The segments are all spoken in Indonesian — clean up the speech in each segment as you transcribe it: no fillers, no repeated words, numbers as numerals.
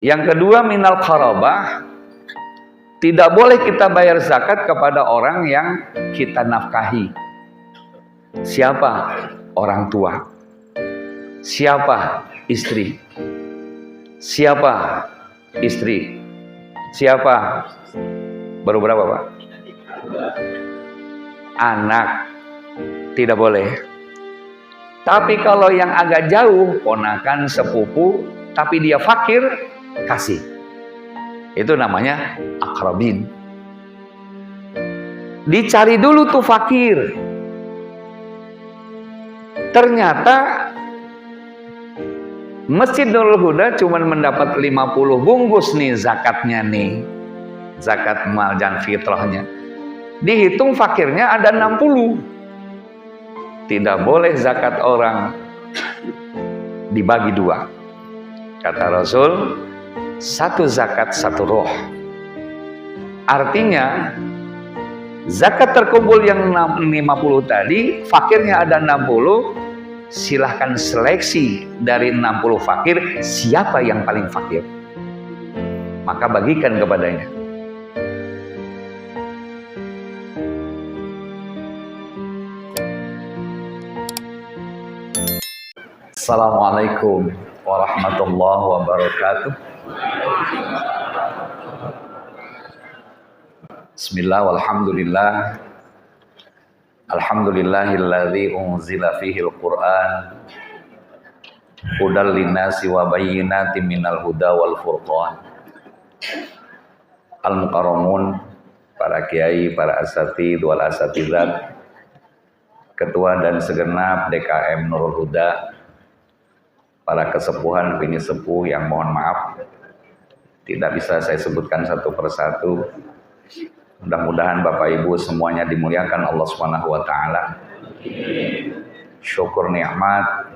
Yang kedua, minal qarabah, tidak boleh kita bayar zakat kepada orang yang kita nafkahi. Siapa? Orang tua. Siapa? Istri. Siapa? Istri. Siapa? Baru berapa, Pak? Anak. Tidak boleh. Tapi kalau yang agak jauh, ponakan, sepupu, tapi dia fakir, kasih. Itu namanya akrabin. Dicari dulu tuh fakir. Ternyata Masjid Nurul Huda cuma mendapat 50 bungkus nih zakatnya nih. Zakat mal dan fitrahnya. Dihitung fakirnya ada 60. Tidak boleh zakat orang dibagi dua. Kata Rasul, satu zakat satu roh. Artinya zakat terkumpul yang 50 tadi, fakirnya ada 60, silahkan seleksi dari 60 fakir siapa yang paling fakir, maka bagikan kepadanya. Assalamualaikum warahmatullahi wabarakatuh. Bismillah walhamdulillah. Alhamdulillahilladzi unzila fihil Qur'an hudal linnasi wa bayyinatin minal huda wal furqan. Al-mukarramun, para kiai, para asatidz wal asatidzat, ketua dan segenap DKM Nurul Huda, para kesepuhan, penyesepuh yang mohon maaf tidak bisa saya sebutkan satu persatu. Mudah-mudahan Bapak Ibu semuanya dimuliakan Allah Subhanahu wa taala. Syukur nikmat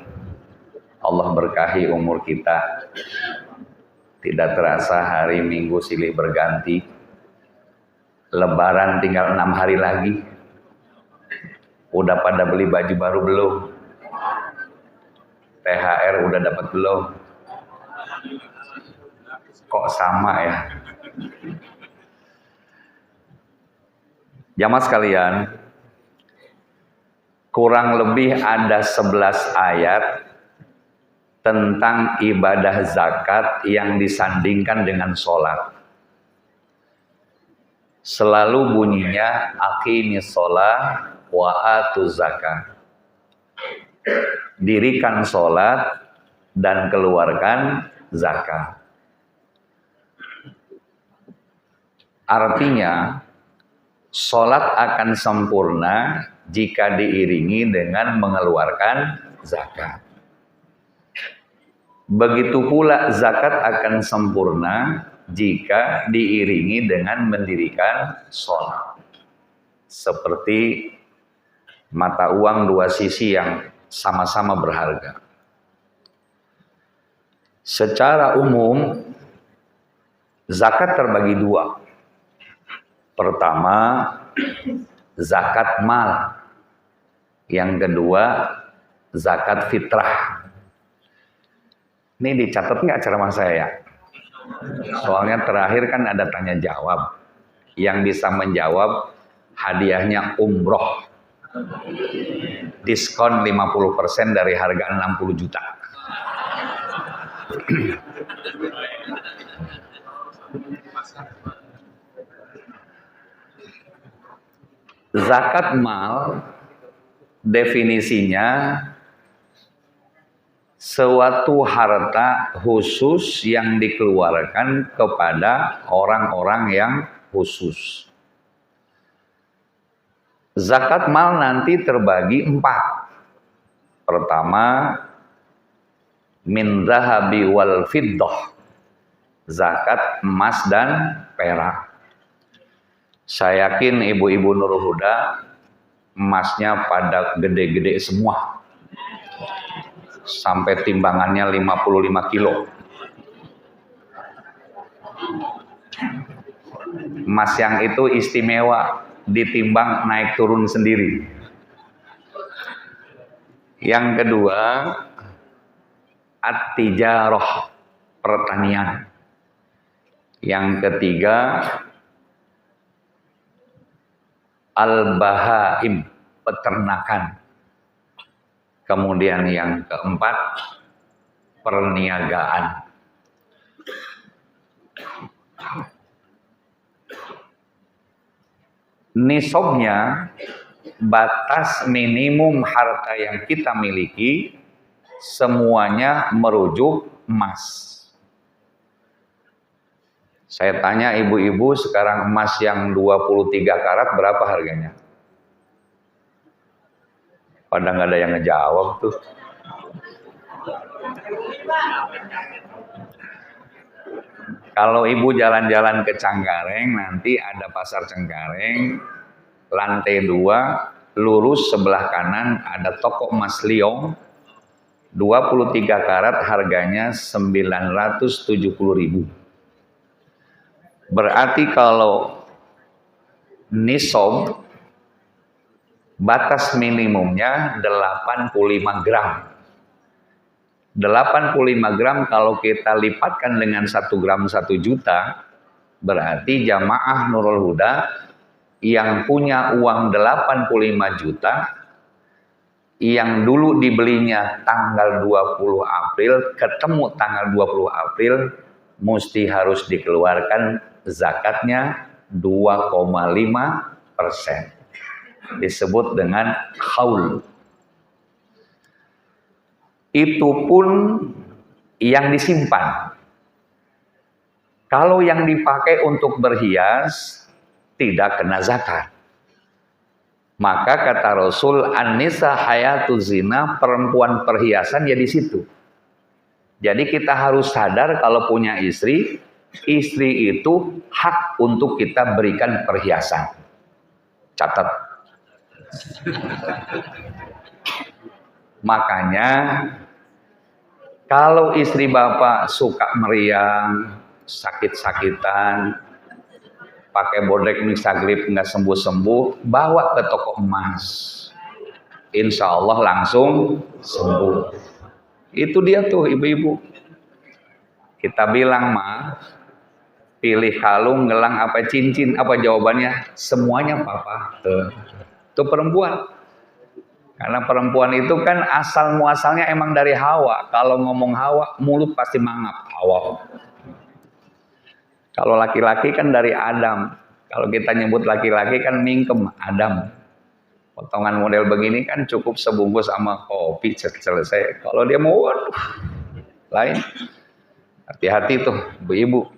Allah berkahi umur kita. Tidak terasa hari Minggu silih berganti. Lebaran tinggal 6 hari lagi. Udah pada beli baju baru belum? THR udah dapat belum? Kok sama ya? Jamaah sekalian, kurang lebih ada 11 ayat tentang ibadah zakat yang disandingkan dengan sholat. Selalu bunyinya aqimis sholat wa atuz zakat. Dirikan sholat dan keluarkan zakat. Artinya, sholat akan sempurna jika diiringi dengan mengeluarkan zakat. Begitu pula zakat akan sempurna jika diiringi dengan mendirikan sholat. Seperti mata uang dua sisi yang sama-sama berharga. Secara umum, zakat terbagi dua. Pertama, zakat mal. Yang kedua, zakat fitrah. Ini dicatat nggak ceramah saya? Soalnya terakhir kan ada tanya jawab. Yang bisa menjawab hadiahnya umroh. Diskon 50% dari harga 60 juta. Zakat mal definisinya suatu harta khusus yang dikeluarkan kepada orang-orang yang khusus. Zakat mal nanti terbagi 4. Pertama, min zahabi wal fiddah. Zakat emas dan perak. Saya yakin ibu-ibu Nurul Huda emasnya pada gede-gede semua. Sampai timbangannya 55 kilo. Emas yang itu istimewa, ditimbang naik turun sendiri. Yang kedua, at-tijarah, pertanian. Yang ketiga, al-bahaim, peternakan. Kemudian yang keempat, perniagaan. Nisabnya, batas minimum harta yang kita miliki, semuanya merujuk emas. Saya tanya ibu-ibu, sekarang emas yang 23 karat berapa harganya? Pada nggak ada yang ngejawab tuh. Kalau ibu jalan-jalan ke Cengkareng, nanti ada pasar Cengkareng, lantai 2, lurus sebelah kanan ada toko emas Liong, 23 karat harganya 970.000. Berarti kalau nisab, batas minimumnya 85 gram. 85 gram kalau kita lipatkan dengan 1 gram 1 juta, berarti jamaah Nurul Huda yang punya uang 85 juta, yang dulu dibelinya tanggal 20 April, ketemu tanggal 20 April, mesti harus dikeluarkan zakatnya 2,5%. Disebut dengan haul. Itu pun yang disimpan. Kalau yang dipakai untuk berhias tidak kena zakat. Maka kata Rasul, an-nisa hayatu zina, perempuan perhiasan ya di situ. Jadi kita harus sadar kalau punya istri, istri itu hak untuk kita berikan perhiasan. Catat. Makanya kalau istri bapak suka meriang, sakit-sakitan, pakai bodek misagrip nggak sembuh-sembuh, bawa ke toko emas. Insya Allah langsung sembuh. Itu dia tuh ibu-ibu. Kita bilang mah, pilih kalung, gelang, apa cincin, apa jawabannya? Semuanya papa. Tuh perempuan. Karena perempuan itu kan asal muasalnya emang dari Hawa. Kalau ngomong Hawa, mulut pasti mangap. Hawa. Kalau laki-laki kan dari Adam. Kalau kita nyebut laki-laki kan mingkem, Adam. Potongan model begini kan cukup sebungkus sama kopi selesai. Kalau dia mau, waduh, lain. Hati-hati tuh, ibu-ibu.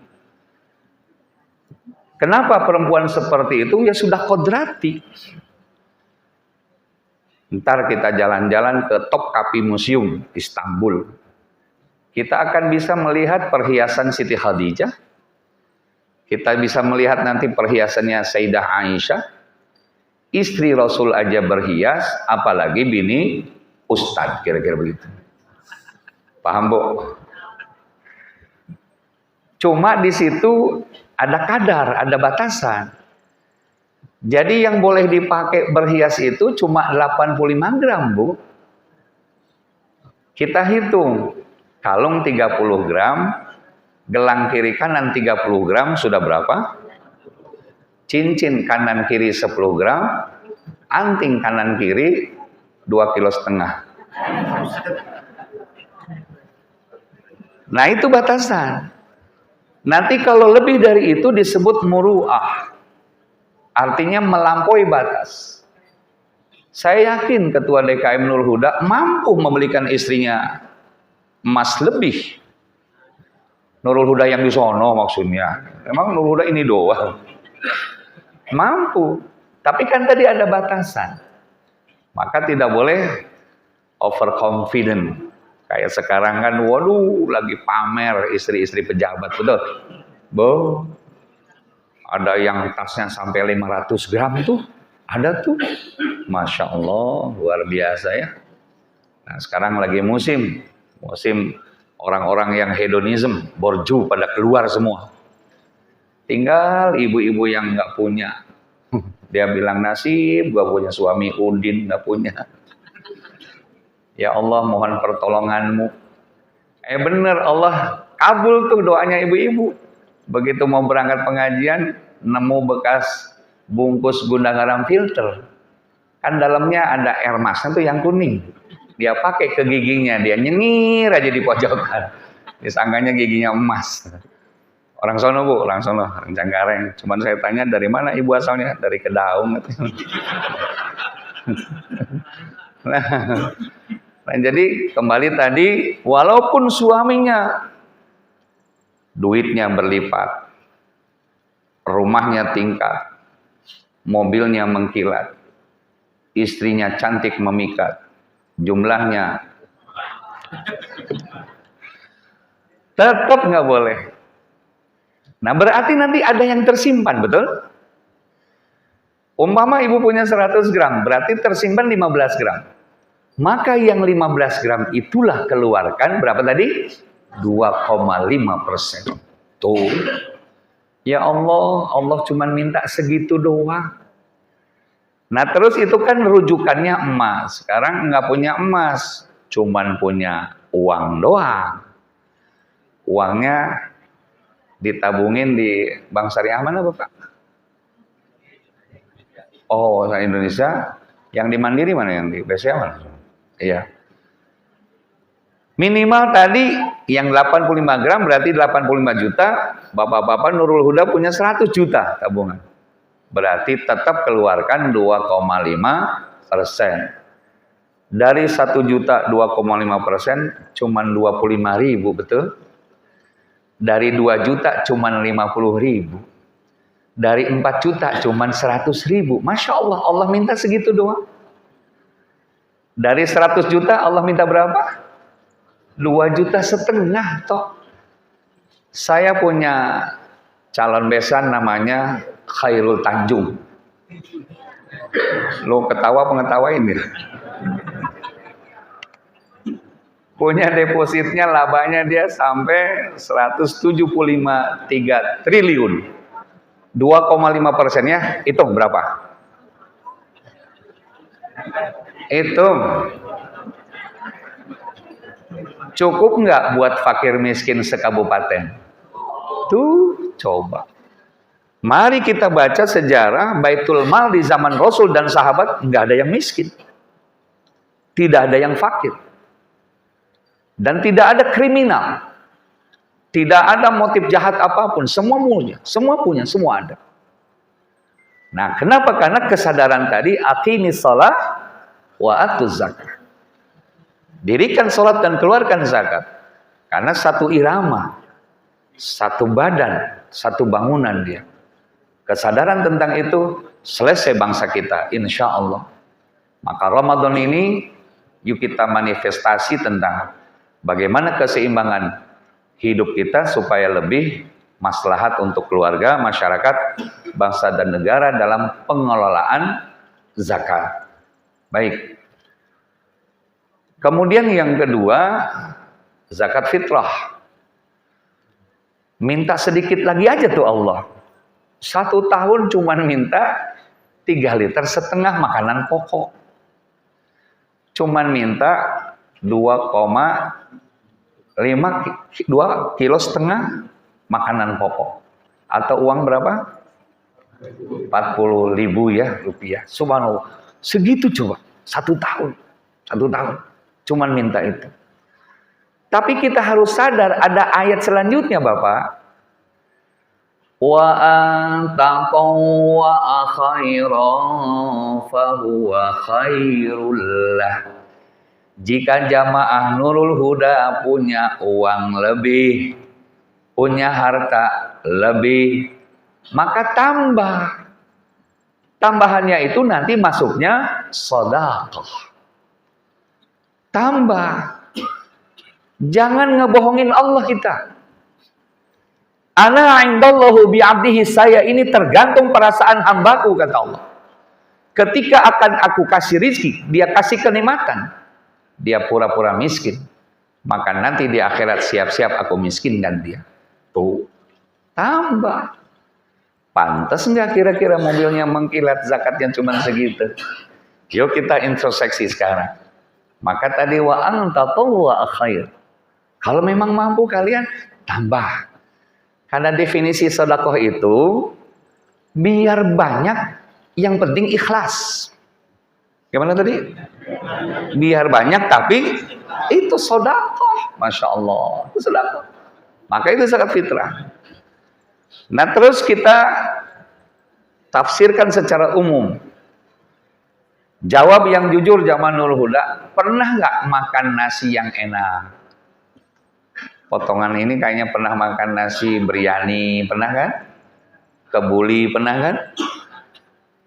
Kenapa perempuan seperti itu? Ya sudah kodrati. Ntar kita jalan-jalan ke Topkapi Museum Istanbul. Kita akan bisa melihat perhiasan Siti Khadijah. Kita bisa melihat nanti perhiasannya Sayyidah Aisyah. Istri Rasul aja berhias, apalagi bini ustadz, kira-kira begitu. Paham, Bu? Cuma di situ ada kadar, ada batasan. Jadi yang boleh dipakai berhias itu cuma 85 gram, Bu. Kita hitung, kalung 30 gram, gelang kiri kanan 30 gram, sudah berapa? Cincin kanan kiri 10 gram, anting kanan kiri 2,5 kilo. Nah itu batasan. Nanti kalau lebih dari itu disebut muru'ah. Artinya melampaui batas. Saya yakin Ketua DKM Nurul Huda mampu membelikan istrinya emas lebih. Nurul Huda yang di sono maksudnya. Emang Nurul Huda ini doang. Mampu. Tapi kan tadi ada batasan. Maka tidak boleh overconfident. Kayak sekarang kan, waduh, lagi pamer istri-istri pejabat, betul? Bo. Ada yang tasnya sampai 500 gram tuh, ada tuh. Masya Allah, luar biasa ya. Nah sekarang lagi musim orang-orang yang hedonism, borju pada keluar semua. Tinggal ibu-ibu yang nggak punya. Dia bilang nasib, gua punya suami Udin, nggak punya. Ya Allah mohon pertolonganmu. Bener Allah kabul tuh doanya ibu-ibu. Begitu mau berangkat pengajian, nemu bekas bungkus gula garam filter. Kan dalamnya ada air masnya tuh yang kuning. Dia pakai ke giginya, dia nyengir aja di pojokan. Disangkanya giginya emas. Orang sono bu, orang sono, orang Cengkareng. Cuman saya tanya dari mana ibu asalnya? Dari Kedaung. Nah, jadi kembali tadi, walaupun suaminya duitnya berlipat, rumahnya tingkat, mobilnya mengkilat, istrinya cantik memikat, jumlahnya tetap nggak boleh. Nah berarti nanti ada yang tersimpan, betul? Umpama ibu punya 100 gram, berarti tersimpan 15 gram. Maka yang 15 gram itulah keluarkan berapa tadi? 2,5%. Tuh. Ya Allah, Allah cuma minta segitu doang. Nah terus itu kan rujukannya emas. Sekarang nggak punya emas, cuman punya uang doang. Uangnya ditabungin di Bank Syariah mana Bapak? Oh, Indonesia. Yang di Mandiri mana? Yang di BCA mana? Iya. Minimal tadi yang 85 gram berarti 85 juta. Bapak-bapak Nurul Huda punya 100 juta tabungan. Berarti tetap keluarkan 2,5%. Dari 1 juta 2,5% cuman 25.000, betul? Dari 2 juta cuman 50.000. Dari 4 juta cuman 100.000. Masya Allah, Allah minta segitu doang. Dari 100 juta Allah minta berapa? 2,5 juta toh. Saya punya calon besan namanya Khairul Tanjung. Lo ketawa pengetawain ya. Punya depositnya, labanya dia sampai 175,3 triliun. 2,5%-nya hitung berapa? Hitung. Cukup nggak buat fakir miskin sekabupaten? Tuh, coba. Mari kita baca sejarah Baitul Mal di zaman Rasul dan sahabat, nggak ada yang miskin. Tidak ada yang fakir. Dan tidak ada kriminal. Tidak ada motif jahat apapun. Semua punya, semua ada. Nah, kenapa? Karena kesadaran tadi, aqimis shalah wa atuz zakat. Dirikan sholat dan keluarkan zakat. Karena satu irama, satu badan, satu bangunan dia. Kesadaran tentang itu selesai bangsa kita, insya Allah. Maka Ramadan ini yuk kita manifestasi tentang bagaimana keseimbangan hidup kita supaya lebih maslahat untuk keluarga, masyarakat, bangsa dan negara dalam pengelolaan zakat. Baik. Kemudian yang kedua, zakat fitrah. Minta sedikit lagi aja tuh Allah. 1 tahun cuman minta 3,5 liter makanan pokok. Cuman minta 2,5 kilo makanan pokok. Atau uang berapa? 40.000 ya rupiah. Subhanallah. Segitu coba. 1 tahun. 1 tahun. Cuman minta itu. Tapi kita harus sadar ada ayat selanjutnya Bapak. Wa antaqwa khairan fahuwa khairul lah. Jika jamaah Nurul Huda punya uang lebih, punya harta lebih, maka tambah. Tambahannya itu nanti masuknya sedekah. Tambah. Jangan ngebohongin Allah kita. Ana indallahu bi'abdihi, saya ini tergantung perasaan hambaku, kata Allah. Ketika akan aku kasih rizki, dia kasih kenikmatan, dia pura-pura miskin, maka nanti di akhirat siap-siap aku miskinkan dia. Tuh, tambah. Pantas nggak kira-kira mobilnya mengkilat zakatnya cuma segitu? Yuk kita introspeksi sekarang. Maka tadi wa anta tawwa khair. Kalau memang mampu kalian tambah. Karena definisi sedekah itu biar banyak, yang penting ikhlas. Gimana tadi? Biar banyak tapi itu sedekah. Masya Allah, itu sedekah. Maka itu zakat fitrah. Nah terus kita tafsirkan secara umum. Jawab yang jujur zaman Nurul Huda, pernah nggak makan nasi yang enak? Potongan ini kayaknya pernah makan nasi biryani, pernah kan? Kebuli, pernah kan?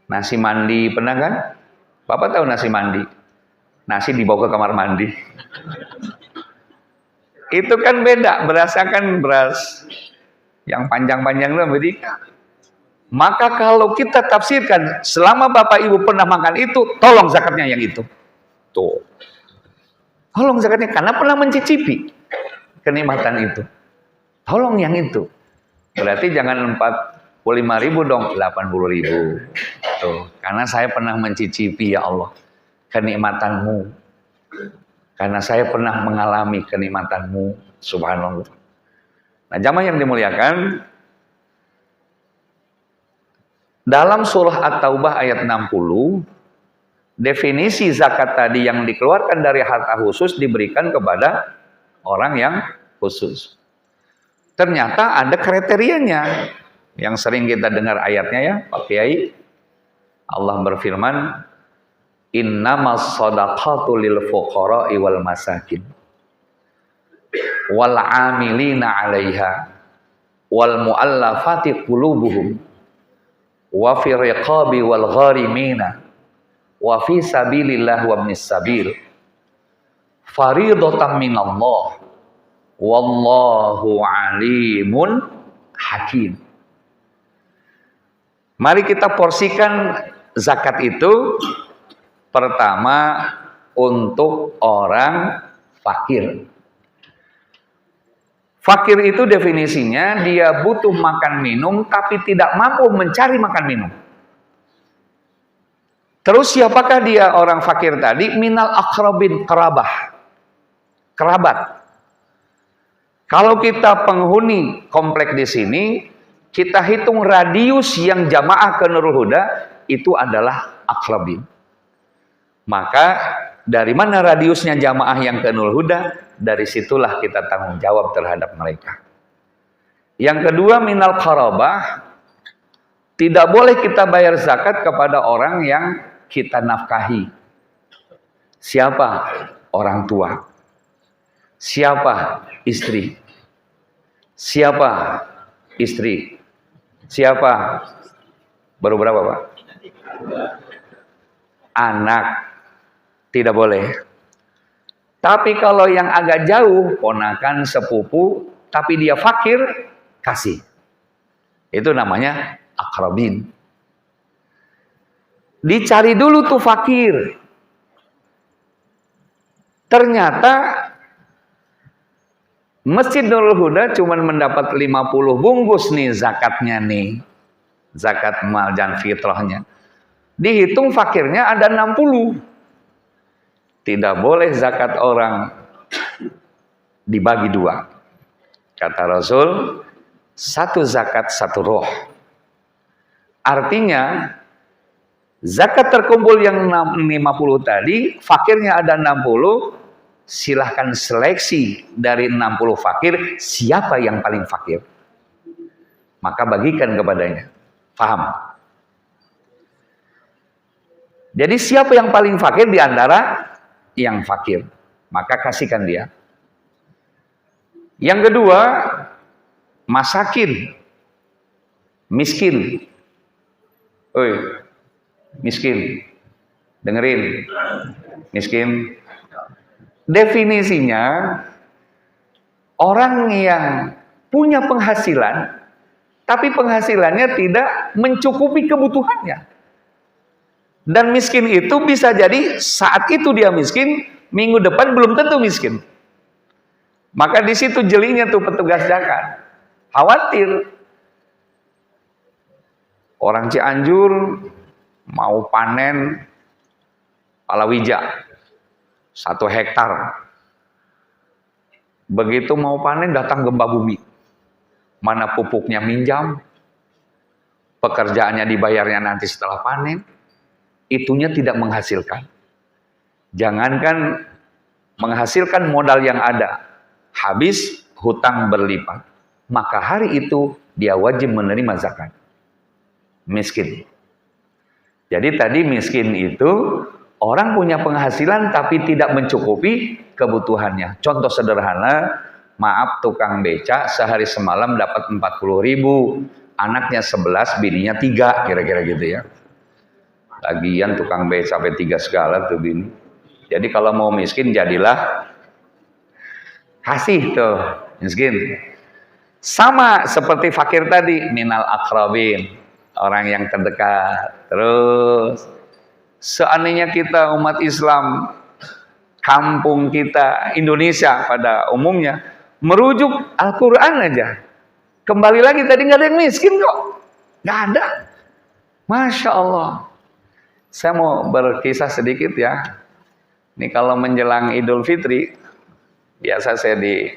Nasi mandi, pernah kan? Bapak tahu nasi mandi? Nasi dibawa ke kamar mandi. Itu kan beda, berasakan beras yang panjang-panjang itu Amerika. Maka kalau kita tafsirkan, selama Bapak Ibu pernah makan itu, tolong zakatnya yang itu. Tuh. Tolong zakatnya, karena pernah mencicipi kenikmatan itu. Tolong yang itu. Berarti jangan 45.000 dong, 80.000. Tuh. Karena saya pernah mencicipi ya Allah kenikmatanmu. Karena saya pernah mengalami kenikmatanmu. Subhanallah. Nah, jamaah yang dimuliakan, dalam surah At-Taubah ayat 60, definisi zakat tadi yang dikeluarkan dari harta khusus diberikan kepada orang yang khusus. Ternyata ada kriterianya. Yang sering kita dengar ayatnya ya, Pak Kiai. Allah berfirman, "Innamas shadaqatu lil fuqara'i wal masakin wal 'amilina 'alaiha wal mu'allafati qulubuhum wa fi riqabi wal gharimina wa fi sabilillah wa ibnis sabil faridatan minallah wallahu alimun hakim." Mari kita porsikan zakat itu. Pertama, untuk orang fakir. Fakir itu definisinya dia butuh makan minum tapi tidak mampu mencari makan minum. Terus siapakah dia orang fakir tadi? Minal akrabin, kerabat. Kalau kita penghuni komplek di sini, kita hitung radius yang jamaah ke Nurul Huda itu adalah akrabin. Maka dari mana radiusnya jamaah yang ke Nurul Huda? Dari situlah kita tanggung jawab terhadap mereka. Yang kedua, minal qarabah. Tidak boleh kita bayar zakat kepada orang yang kita nafkahi. Siapa? Orang tua. Siapa? Istri. Siapa? Istri. Siapa? Baru berapa, Pak? Anak. Tidak boleh. Tapi kalau yang agak jauh, ponakan, sepupu, tapi dia fakir, kasih. Itu namanya akrabin. Dicari dulu tuh fakir. Ternyata Masjid Nurul Huda cuma mendapat 50 bungkus nih zakatnya nih. Zakat mal dan fitrahnya. Dihitung fakirnya ada 60. Tidak boleh zakat orang dibagi dua. Kata Rasul, satu zakat satu roh. Artinya, zakat terkumpul yang 50 tadi, fakirnya ada 60, silahkan seleksi dari 60 fakir, siapa yang paling fakir. Maka bagikan kepadanya. Paham? Jadi siapa yang paling fakir di antara yang fakir, maka kasihkan dia. Yang kedua, masakin, miskin. Oi, miskin. Dengerin. Miskin. Definisinya orang yang punya penghasilan tapi penghasilannya tidak mencukupi kebutuhannya. Dan miskin itu bisa jadi saat itu dia miskin, minggu depan belum tentu miskin. Maka di situ jelinya tuh petugas zakat. Khawatir. Orang Cianjur mau panen palawija 1 hektar. Begitu mau panen datang gempa bumi. mana pupuknya minjam, pekerjaannya dibayarnya nanti setelah panen, itunya tidak menghasilkan. Jangankan menghasilkan modal yang ada, habis hutang berlipat, maka hari itu dia wajib menerima zakat. Miskin. Jadi tadi miskin itu orang punya penghasilan tapi tidak mencukupi kebutuhannya. Contoh sederhana, maaf tukang beca sehari semalam dapat 40.000, anaknya 11, bininya 3, kira-kira gitu ya. Lagian tukang beca sampai 3 segala tuh bini. Jadi kalau mau miskin jadilah kasih tuh miskin. Sama seperti fakir tadi, minal akrabin, orang yang terdekat. Terus seandainya kita umat Islam, kampung kita Indonesia pada umumnya merujuk Al-Quran aja, kembali lagi tadi nggak ada yang miskin kok, nggak ada. Masya Allah. Saya mau berkisah sedikit ya. Ini kalau menjelang Idul Fitri, biasa saya di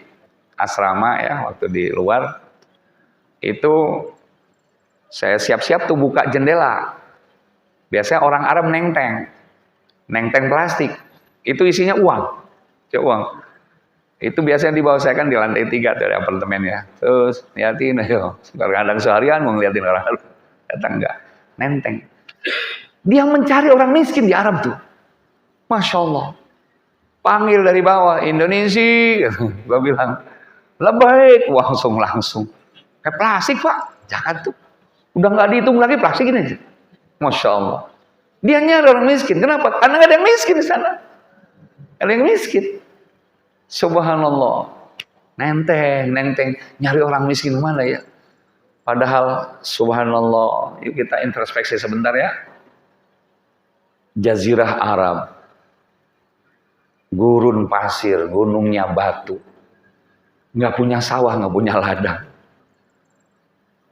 asrama ya, waktu di luar, itu saya siap-siap tuh buka jendela. Biasanya orang Arab nengteng plastik. Itu isinya uang. Uang. Itu biasanya di bawah saya kan di lantai 3 dari apartemen ya. Terus liatin ayo. Kadang seharian mau ngeliatin orang Arab. Datang enggak. Nenteng. Dia mencari orang miskin di Arab tuh. Masya Allah. Panggil dari bawah, Indonesia. Gue bilang, lebaik. Langsung. Kayak plastik pak. Jangan tuh. Udah nggak dihitung lagi plastik ini. Masya Allah. Dia nyari orang miskin. Kenapa? Karena nggak ada yang miskin di sana. Ada yang miskin. Subhanallah. Nenteng. Nyari orang miskin mana ya? Padahal subhanallah. Yuk kita introspeksi sebentar ya. Jazirah Arab. Gurun pasir, gunungnya batu. Nggak punya sawah, nggak punya ladang.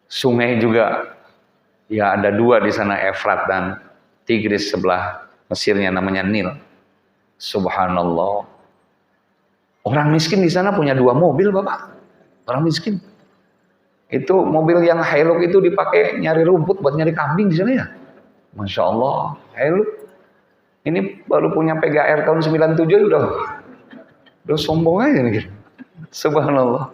Sungai juga, ya ada 2 di sana, Efrat dan Tigris sebelah Mesirnya namanya Nil. Subhanallah. Orang miskin di sana punya 2 mobil, Bapak. Orang miskin. Itu mobil yang Hilux itu dipakai nyari rumput buat nyari kambing di sana ya. Masya Allah, Hilux. Ini baru punya PGR tahun 97 udah sombong aja nih. Subhanallah.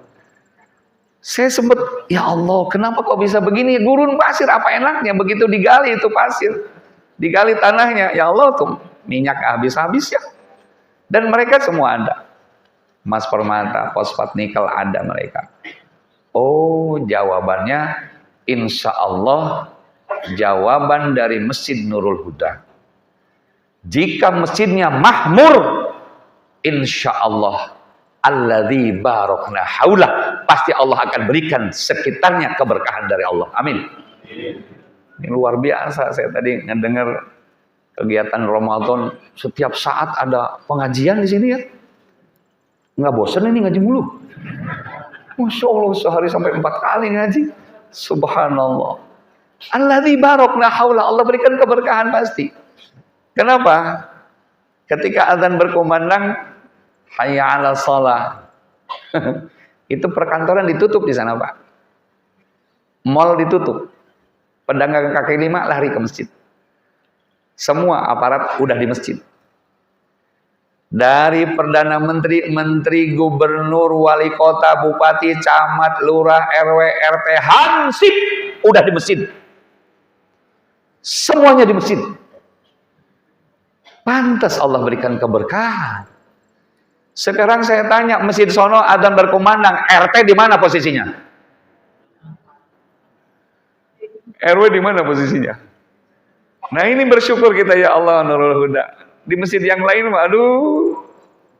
Saya sempat, ya Allah, kenapa kok bisa begini? Gurun pasir, apa enaknya? Begitu digali itu pasir, digali tanahnya, ya Allah tuh minyak habis-habis ya. Dan mereka semua ada. Emas permata, fosfat nikel ada mereka. Oh, jawabannya insya Allah jawaban dari Masjid Nurul Huda. Jika masjidnya makmur, insya Allah alladzi barakna haulah, pasti Allah akan berikan sekitarnya keberkahan dari Allah. Amin. Ini luar biasa. Saya tadi ngedengar kegiatan Ramadan, setiap saat ada pengajian di sini ya. Nggak bosan ini ngaji mulu. Masya Allah, sehari sampai 4 kali ngaji. Subhanallah. Alladzi barakna haulah, Allah berikan keberkahan pasti. Kenapa? Ketika azan berkumandang, hayya 'alas shalah. Itu perkantoran ditutup di sana, Pak. Mall ditutup. Pedagang kaki 5 lari ke masjid. Semua aparat udah di masjid. Dari Perdana Menteri, Menteri, Gubernur, Wali Kota, Bupati, Camat, Lurah, RW, RT, Hansip udah di masjid. Semuanya di masjid. Pantas Allah berikan keberkahan. Sekarang saya tanya, masjid sono adzan berkumandang, RT di mana posisinya? RW di mana posisinya? Nah ini bersyukur kita ya Allah Nurul Huda. Di masjid yang lain, aduh,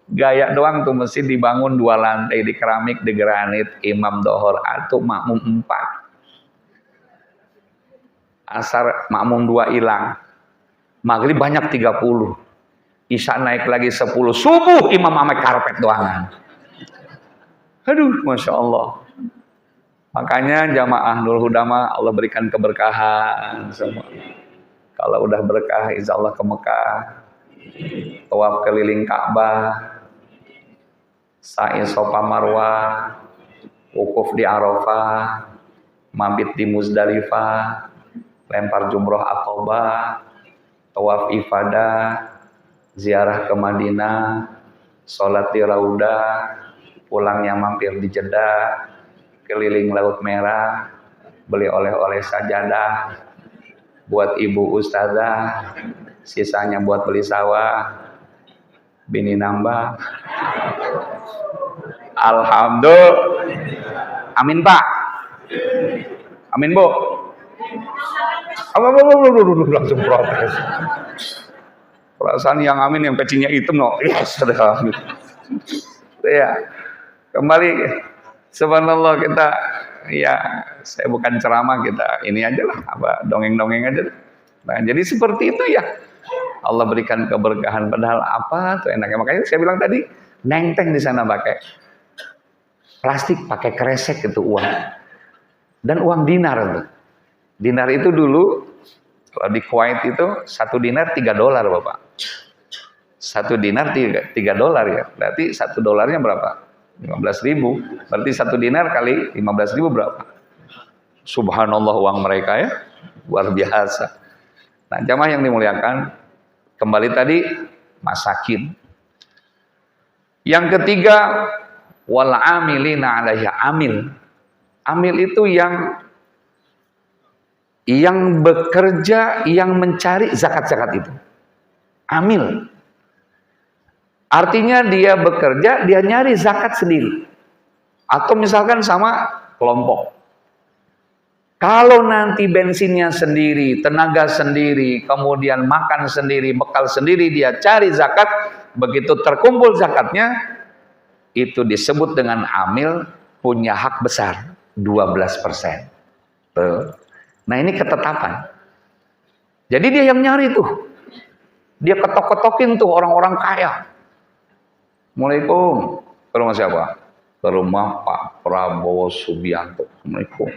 gaya doang tuh masjid dibangun 2 lantai di keramik, di granit, imam dohor atau makmum 4. Asar makmum 2 hilang. Maghrib banyak 30. Isya naik lagi 10. Subuh imam ame karpet doangan. Aduh, Masya Allah. Makanya jamaah Nurul Huda Allah berikan keberkahan semua. Kalau udah berkah, insya Allah ke Mekah. Tawaf keliling Ka'bah. Sa'i Safa Marwah. wukuf di Arafah, mabit di Muzdalifah, lempar jumroh Aqabah, tawaf ifadah, ziarah ke Madinah, sholat di Raudah, pulangnya mampir di Jeddah, keliling Laut Merah, beli oleh-oleh sajadah buat ibu ustazah, sisanya buat beli sawah, bini nambah. Alhamdulillah. Amin Pak. Amin Bu. Langsung protes. Perasaan yang amin yang pecinya hitam no. Yes, ya. Kembali subhanallah kita ya saya bukan ceramah kita ini aja lah apa dongeng-dongeng aja. Nah, jadi seperti itu ya. Allah berikan keberkahan padahal apa tuh enaknya. Makanya saya bilang tadi nenteng di sana pakai plastik, pakai kresek itu uang. Dan uang dinar tuh. Dinar itu dulu kalau di Kuwait itu 1 dinar $3 Bapak. 1 dinar $3 ya. Berarti 1 dolarnya berapa? 15.000. Berarti 1 dinar kali 15.000 berapa? Subhanallah uang mereka ya. Luar biasa. Nah, jamaah yang dimuliakan, kembali tadi masakin. Yang ketiga, wal amilina 'alaiha, amil. Amil itu yang bekerja, yang mencari zakat-zakat itu. Amil. Artinya dia bekerja, dia nyari zakat sendiri. Atau misalkan sama kelompok. Kalau nanti bensinnya sendiri, tenaga sendiri, kemudian makan sendiri, bekal sendiri, dia cari zakat, begitu terkumpul zakatnya, itu disebut dengan amil, punya hak besar, 12%. Tuh. Nah ini ketetapan. Jadi dia yang nyari tuh. Dia ketok-ketokin tuh orang-orang kaya. Assalamualaikum. Ke rumah siapa? Ke rumah Pak Prabowo Subianto. Assalamualaikum.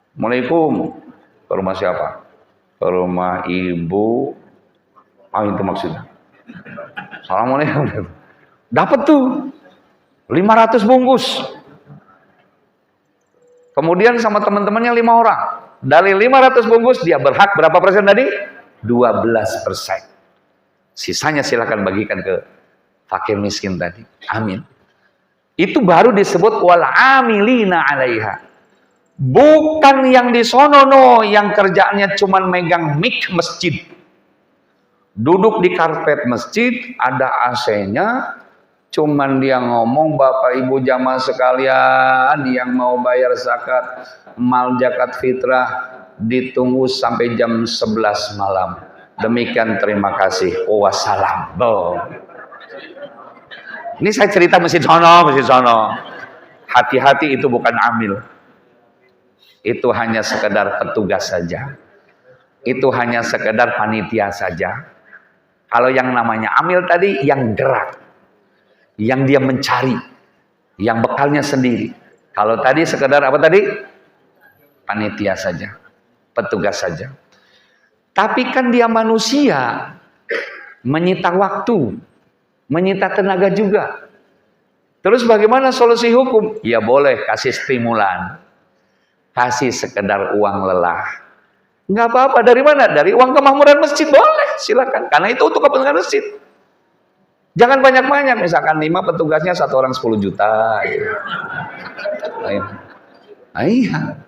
Assalamualaikum. Ke rumah siapa? Ke rumah Ibu. Ah itu maksudnya. Assalamualaikum. Dapat tuh 500 bungkus. Kemudian sama teman-temannya 5 orang. Dari 500 bungkus dia berhak berapa persen tadi? 12%. Sisanya silakan bagikan ke fakir miskin tadi. Amin. Itu baru disebut wal amilina 'alaiha. Bukan yang di sono no, yang kerjaannya cuman megang mic masjid. Duduk di karpet masjid, ada AC-nya, cuman dia ngomong, Bapak Ibu jamaah sekalian yang mau bayar zakat, mal zakat fitrah, ditunggu sampai jam 11 malam. Demikian terima kasih. Wassalam. Ini saya cerita masjid sono. Hati-hati itu bukan amil. Itu hanya sekedar petugas saja. Itu hanya sekedar panitia saja. Kalau yang namanya amil tadi yang gerak. Yang dia mencari. Yang bekalnya sendiri. Kalau tadi sekedar apa tadi? Panitia saja. Petugas saja. Tapi kan dia manusia. Menyita waktu. Menyita tenaga juga. Terus bagaimana solusi hukum? Ya boleh kasih stimulan. Kasih sekedar uang lelah. Nggak apa-apa. Dari mana? Dari uang kemakmuran masjid. Boleh, silakan. Karena itu untuk kepentingan masjid. Jangan banyak-banyak. Misalkan 5 petugasnya, 1 orang 10 juta. Gitu. Nah, iya.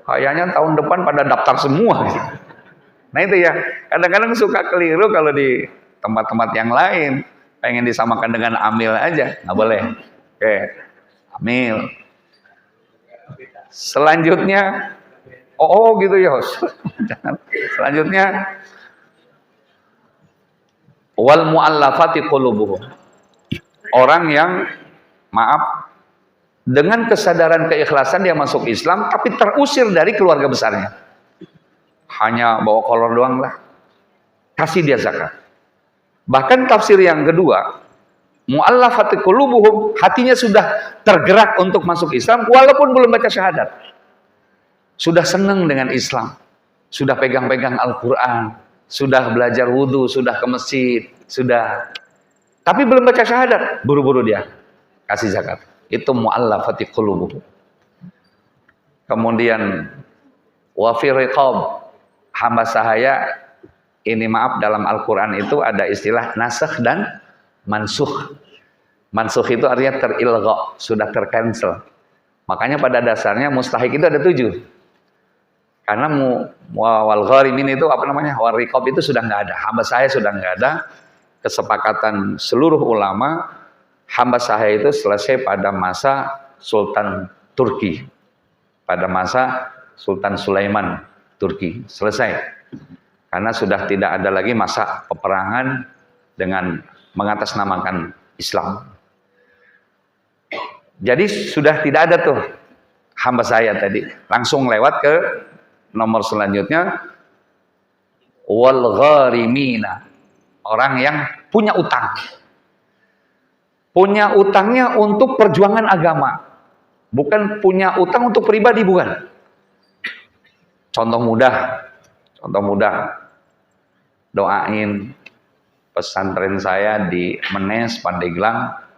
Kayaknya tahun depan pada daftar semua. Gitu. Nah itu ya. Kadang-kadang suka keliru kalau di tempat-tempat yang lain. Pengen disamakan dengan amil aja. Nggak boleh. Oke. Amil. Selanjutnya, gitu ya, selanjutnya, wal mu'allafati qulubuhum. Orang yang, maaf, dengan kesadaran keikhlasan dia masuk Islam, tapi terusir dari keluarga besarnya. Hanya bawa kolor doang lah. Kasih dia zakat. Bahkan tafsir yang kedua, mu'allafati qulubuhum, hatinya sudah tergerak untuk masuk Islam walaupun belum baca syahadat. Sudah senang dengan Islam. Sudah pegang-pegang Al-Qur'an, sudah belajar wudhu, sudah ke masjid, sudah. Tapi belum baca syahadat, buru-buru dia kasih zakat. itu mu'allafati qulubuhum. Kemudian wa fi riqab, hamba sahaya ini maaf dalam Al-Qur'an itu ada istilah nasakh dan mansukh. Mansukh itu artinya terilgha, sudah tercancel. Makanya pada dasarnya mustahik itu ada 7. Karena wal gharimin itu apa namanya? Wal riqab itu sudah nggak ada. Hamba sahaya sudah nggak ada. Kesepakatan seluruh ulama, hamba sahaya itu selesai pada masa Sultan Turki. Pada masa Sultan Sulaiman Turki selesai. Karena sudah tidak ada lagi masa peperangan dengan mengatasnamakan Islam. Jadi sudah tidak ada tuh hamba saya tadi. Langsung lewat ke nomor selanjutnya. Wal gharimina, orang yang punya utang. Punya utangnya untuk perjuangan agama. Bukan punya utang untuk pribadi, bukan. Contoh mudah. Doain pesantren saya di Menes, Pandeglang.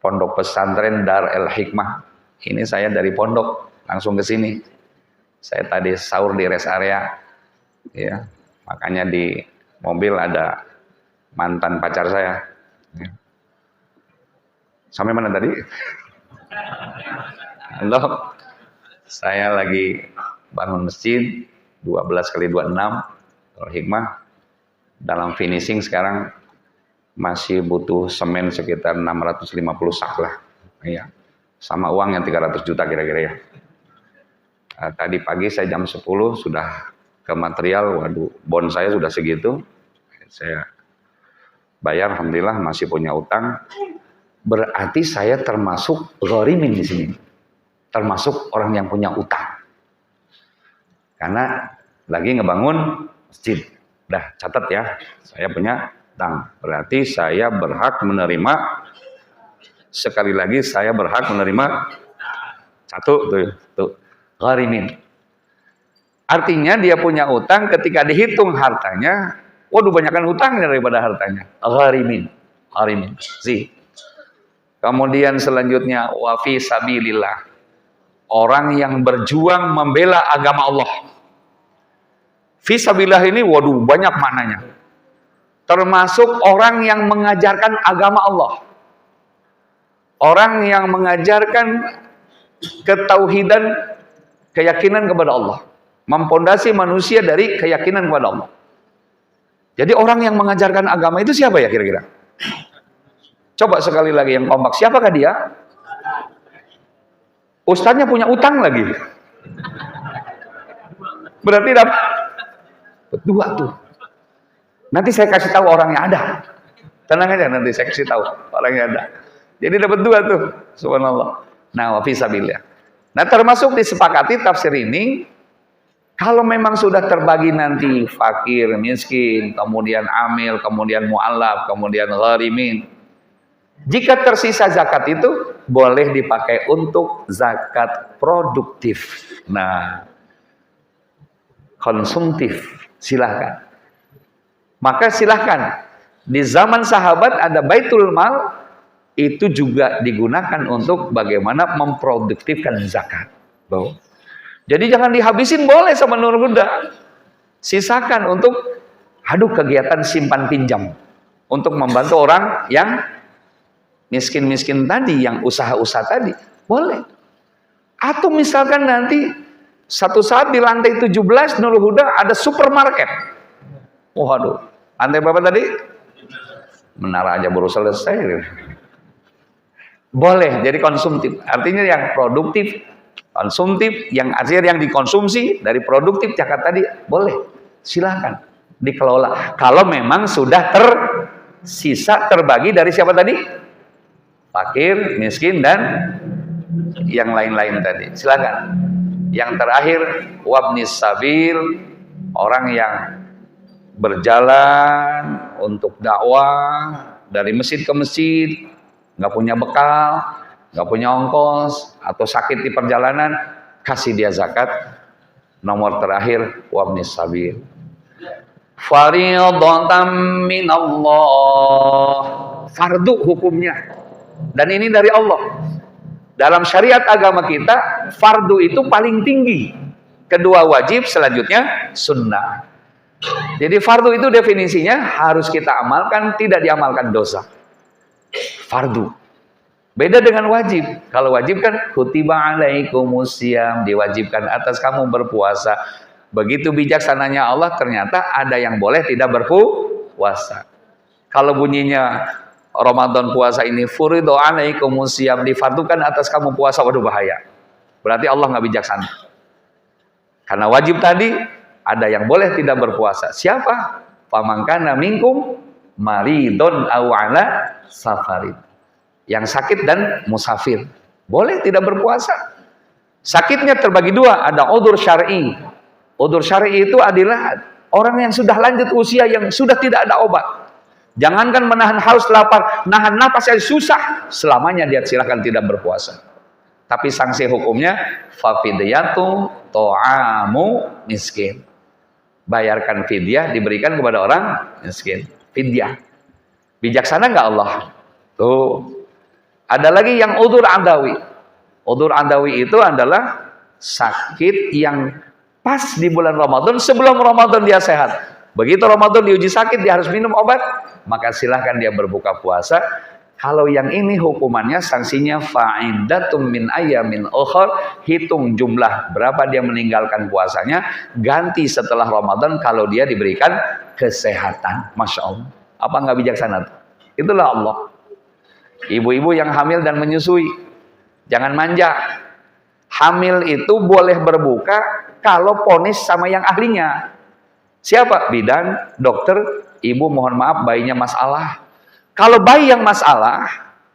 Pondok pesantren Dar El Hikmah. Ini saya dari pondok langsung ke sini. Saya tadi sahur di rest area, ya. Makanya di mobil ada mantan pacar saya. Ya. Sampai mana tadi? Halo, saya lagi bangun masjid 12x26 El Hikmah. Dalam finishing sekarang. Masih butuh semen sekitar 650 sak lah, ya. Sama uang yang 300 juta kira-kira ya. Tadi pagi saya jam 10 sudah ke material, waduh, bon saya sudah segitu. Saya bayar, alhamdulillah masih punya utang. Berarti saya termasuk gharimin di sini. Termasuk orang yang punya utang. Karena lagi ngebangun masjid. Dah, catat ya, saya punya utang. Berarti saya berhak menerima, sekali lagi saya berhak menerima satu tuh gharimin. Artinya dia punya utang, ketika dihitung hartanya, waduh banyakkan utangnya daripada hartanya. Gharimin. Si. Kemudian selanjutnya wa fi sabilillah. Orang yang berjuang membela agama Allah. Fi sabilillah ini waduh banyak maknanya. Termasuk orang yang mengajarkan agama Allah. Orang yang mengajarkan ketauhidan, keyakinan kepada Allah. Mempondasi manusia dari keyakinan kepada Allah. Jadi orang yang mengajarkan agama itu siapa ya kira-kira? Coba sekali lagi yang kompak. Siapakah dia? Ustadznya punya utang lagi. Berarti dapat 2 tuh. Nanti saya kasih tahu orangnya ada. Tenang aja, nanti saya kasih tahu orangnya ada. Jadi dapat 2 tuh. Subhanallah. Nah, wa fi sabilillah. Nah, termasuk disepakati tafsir ini, kalau memang sudah terbagi nanti fakir, miskin, kemudian amil, kemudian mu'allaf, kemudian gharimin. Jika tersisa zakat itu boleh dipakai untuk zakat produktif. Nah, konsumtif, silahkan. Maka silahkan, di zaman sahabat ada baitul mal, itu juga digunakan untuk bagaimana memproduktifkan zakat. Tuh. Jadi jangan dihabisin, boleh sama Nur Huda. Sisakan untuk kegiatan simpan pinjam. Untuk membantu orang yang miskin-miskin tadi, yang usaha-usaha tadi. Boleh. Atau misalkan nanti, satu saat di lantai 17 Nur Huda ada supermarket. Waduh. Lantai berapa tadi? Menara aja baru selesai. Boleh, jadi konsumtif. Artinya yang produktif, konsumtif, yang artinya yang dikonsumsi dari produktif zakat tadi, boleh. Silakan dikelola. Kalau memang sudah tersisa, terbagi dari siapa tadi? Fakir, miskin, dan yang lain-lain tadi. Silakan. Yang terakhir, wabnis sabil, orang yang berjalan untuk dakwah dari masjid ke masjid, nggak punya bekal, nggak punya ongkos, atau sakit di perjalanan, kasih dia zakat. Nomor terakhir, wabnis sabil. Fardhatan minallah. Fardu hukumnya. Dan ini dari Allah. Dalam syariat agama kita, fardu itu paling tinggi. Kedua wajib, selanjutnya sunnah. Jadi fardu itu definisinya harus kita amalkan, tidak diamalkan dosa. Fardu. Beda dengan wajib. Kalau wajib kan kutiba alaikumusiyam, diwajibkan atas kamu berpuasa. Begitu bijaksananya Allah, ternyata ada yang boleh tidak berpuasa. Kalau bunyinya Ramadan puasa ini furidu alaikumusiyam, difardukan atas kamu puasa, waduh bahaya. Berarti Allah nggak bijaksana. Karena wajib tadi ada yang boleh tidak berpuasa. Siapa? Famangkana minkum maridun aw ala safarin. Yang sakit dan musafir boleh tidak berpuasa. Sakitnya terbagi dua, ada udzur syar'i. Udzur syar'i itu adalah orang yang sudah lanjut usia, yang sudah tidak ada obat. Jangankan menahan haus lapar, nahan napas yang susah, selamanya dia silakan tidak berpuasa. Tapi sanksi hukumnya fafidyatu ta'amu miskin. Bayarkan fidyah, diberikan kepada orang miskin. Fidyah. Bijaksana nggak Allah? Tuh. Ada lagi yang udzur adawi. Udzur adawi itu adalah sakit yang pas di bulan Ramadan, sebelum Ramadan dia sehat. Begitu Ramadan diuji sakit, dia harus minum obat, maka silahkan dia berbuka puasa. Kalau yang ini hukumannya, sanksinya fa'idatum min ayyamin ukhar, hitung jumlah berapa dia meninggalkan puasanya, ganti setelah Ramadan kalau dia diberikan kesehatan. Masya Allah. Apa nggak bijaksana? Itulah Allah. Ibu-ibu yang hamil dan menyusui, jangan manja. Hamil itu boleh berbuka kalau ponis sama yang ahlinya. Siapa? Bidan, dokter, ibu mohon maaf bayinya masalah. Kalau bayi yang masalah,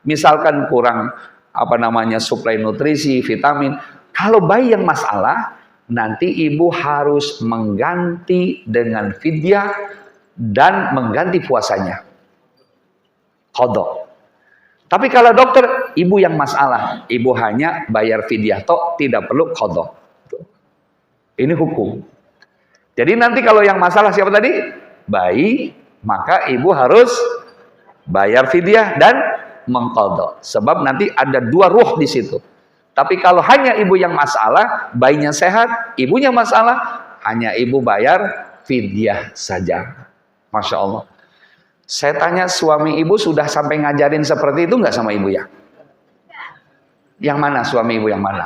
misalkan kurang suplai nutrisi, vitamin. Kalau bayi yang masalah, nanti ibu harus mengganti dengan fidyah dan mengganti puasanya. Qadha. Tapi kalau dokter, ibu yang masalah, ibu hanya bayar fidyah toh, tidak perlu qadha. Ini hukum. Jadi nanti kalau yang masalah siapa tadi? Bayi, maka ibu harus bayar fidyah dan mengqadha. Sebab nanti ada dua ruh di situ. Tapi kalau hanya ibu yang masalah, bayinya sehat, ibunya masalah, hanya ibu bayar fidyah saja. Masya Allah. Saya tanya, suami ibu sudah sampai ngajarin seperti itu nggak sama ibu ya? Yang mana suami ibu yang mana?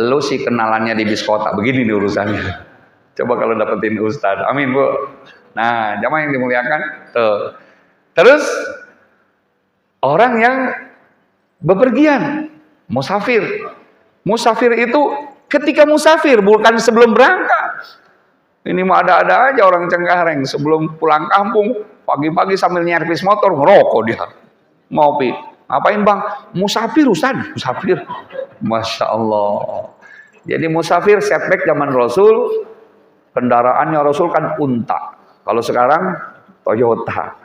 Lu sih kenalannya di bis kota, begini nih urusannya. Coba kalau dapetin ustaz, amin bu. Nah, jamaah yang dimuliakan, tuh. Terus orang yang bepergian, musafir. Musafir itu ketika musafir, bukan sebelum berangkat. Ini mah ada-ada aja orang Cengkareng sebelum pulang kampung, pagi-pagi sambil nyervis motor ngerokok dia. Ngopi. Ngapain bang? Musafir Ustaz, musafir. Masya Allah. Jadi musafir setback zaman Rasul, kendaraannya Rasul kan unta. Kalau sekarang Toyota.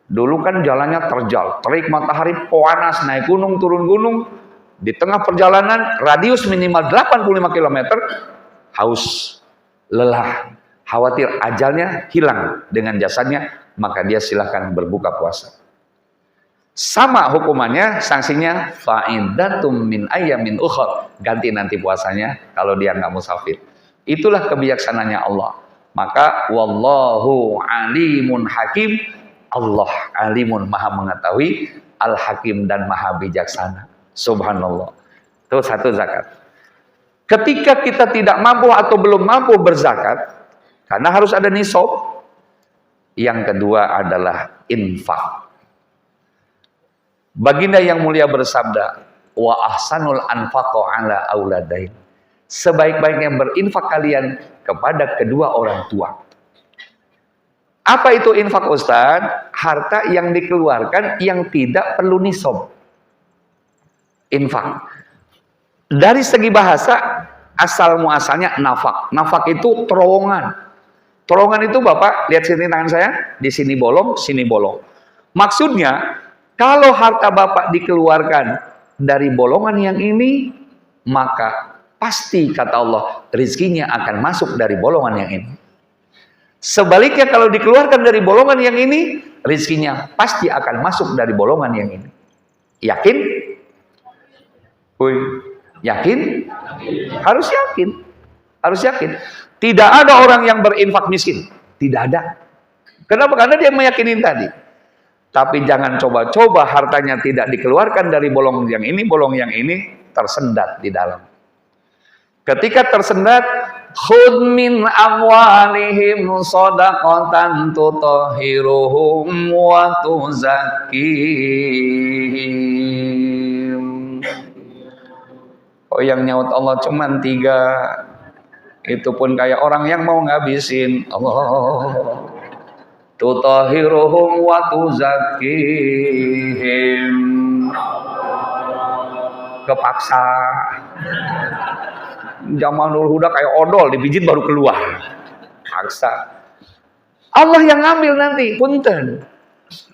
Dulu kan jalannya terjal, terik matahari, panas, naik gunung, turun gunung. Di tengah perjalanan, radius minimal 85 km, haus, lelah, khawatir ajalnya hilang dengan jasadnya, maka dia silahkan berbuka puasa. Sama hukumannya, sanksinya fa'idatum min ayyamin ukhar, ganti nanti puasanya kalau dia nggak musafir. Itulah kebijaksanaannya Allah. Maka wallahu alimun hakim, Allah alimun maha mengetahui, al-hakim dan maha bijaksana. Subhanallah. Itu satu zakat. Ketika kita tidak mampu atau belum mampu berzakat, karena harus ada nisab. Yang kedua adalah infak. Baginda yang mulia bersabda, wa ahsanul anfaqo ala auladain. Sebaik-baiknya berinfak kalian kepada kedua orang tua. Apa itu infak Ustaz? Harta yang dikeluarkan yang tidak perlu nisab. Infak. Dari segi bahasa, asal muasalnya nafak. Nafak itu terowongan. Terowongan itu Bapak, lihat sini tangan saya, di sini bolong, sini bolong. Maksudnya, kalau harta Bapak dikeluarkan dari bolongan yang ini, maka pasti kata Allah, rizkinya akan masuk dari bolongan yang ini. Sebaliknya kalau dikeluarkan dari bolongan yang ini, rezekinya pasti akan masuk dari bolongan yang ini. Yakin? Woi, yakin? Harus yakin. Harus yakin. Tidak ada orang yang berinfak miskin. Tidak ada. Kenapa? Karena dia meyakini tadi. Tapi jangan coba-coba hartanya tidak dikeluarkan dari bolong yang ini tersendat di dalam. Ketika tersendat, khudh min amwalihim shadaqatan tutahhiruhum wa tuzakkihim. Oh, yang nyaut Allah cuman 3. Itu pun kayak orang yang mau ngabisin. Allah. Tutahhiruhum wa tuzakkihim. Kepaksa. Zaman Nurul Huda kayak odol, dipijit baru keluar. Paksa. Allah yang ngambil nanti, punten.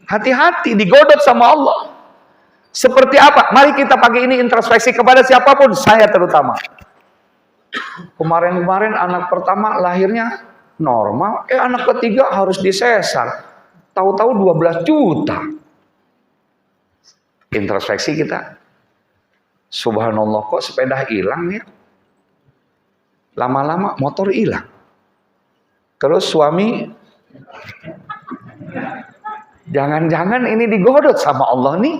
Hati-hati, digodok sama Allah. Seperti apa? Mari kita pagi ini introspeksi kepada siapapun, saya terutama. Kemarin-kemarin anak pertama lahirnya normal, anak ketiga harus disesar. Tahu-tahu 12 juta. Introspeksi kita. Subhanallah, kok sepeda hilang ya? Lama-lama motor hilang. Terus suami, jangan-jangan ini digodot sama Allah nih.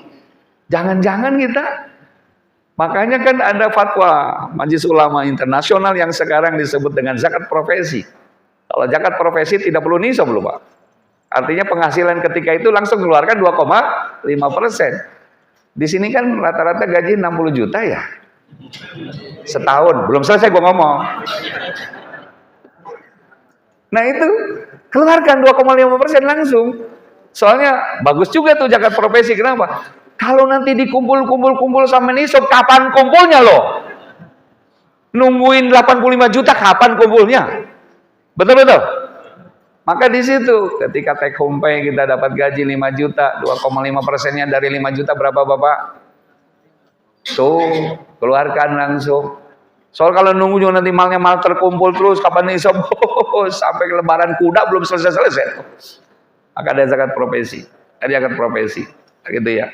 Jangan-jangan kita. Makanya kan ada fatwa Majelis Ulama Internasional yang sekarang disebut dengan zakat profesi. Kalau zakat profesi tidak perlu nisab loh Pak. Artinya penghasilan ketika itu langsung keluarkan 2,5%. Di sini kan rata-rata gaji 60 juta ya. Setahun, belum selesai gue ngomong. Nah itu, keluarkan 2,5% langsung. Soalnya bagus juga tuh zakat profesi. Kenapa? Kalau nanti dikumpul sama nisab, kapan kumpulnya loh? Nungguin 85 juta, kapan kumpulnya? Betul-betul? Maka di situ, ketika take home pay kita dapat gaji 5 juta, 2,5%-nya dari 5 juta berapa Bapak? Tuh, keluarkan langsung. Soal kalau nunggu juga nanti malnya mal terkumpul terus, kapan nisab? Sampai lebaran kuda belum selesai-selesai. Maka ada zakat profesi. Ada zakat profesi. Gitu ya.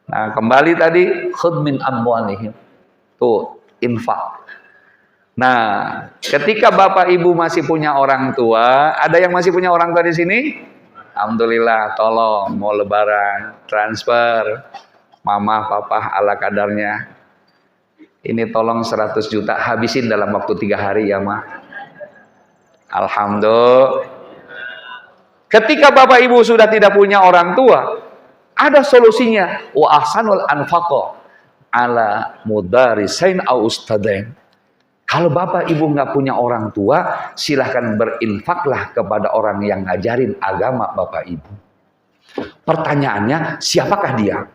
Nah, kembali tadi, khudh min amwalihim. Tuh, infak. Nah, ketika Bapak Ibu masih punya orang tua, ada yang masih punya orang tua di sini? Alhamdulillah, tolong mau lebaran, transfer. Mama, papa, ala kadarnya. Ini tolong 100 juta, habisin dalam waktu 3 hari ya, Ma. Alhamdulillah. Ketika Bapak Ibu sudah tidak punya orang tua, ada solusinya. Wa ahsanul anfaqa ala mudarisain au ustadain. Kalau Bapak Ibu nggak punya orang tua, silahkan berinfaklah kepada orang yang ngajarin agama Bapak Ibu. Pertanyaannya, siapakah dia?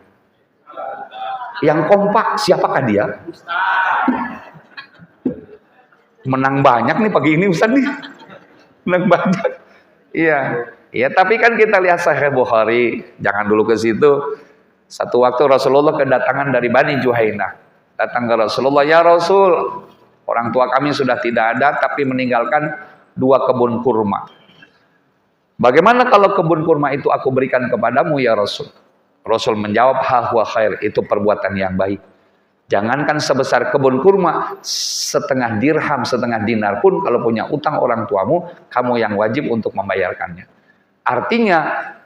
Yang kompak, siapakah dia? Menang banyak nih pagi ini Ustaz nih. Menang banyak. Iya. Ya, tapi kan kita lihat Sahih Bukhari, jangan dulu ke situ. Satu waktu Rasulullah kedatangan dari Bani Juhainah. Datang ke Rasulullah, ya Rasul, orang tua kami sudah tidak ada, tapi meninggalkan 2 kebun kurma. Bagaimana kalau kebun kurma itu aku berikan kepadamu ya Rasul? Rasul menjawab, ha huwa khair, itu perbuatan yang baik. Jangankan sebesar kebun kurma, setengah dirham, setengah dinar pun kalau punya utang orang tuamu, kamu yang wajib untuk membayarkannya. Artinya,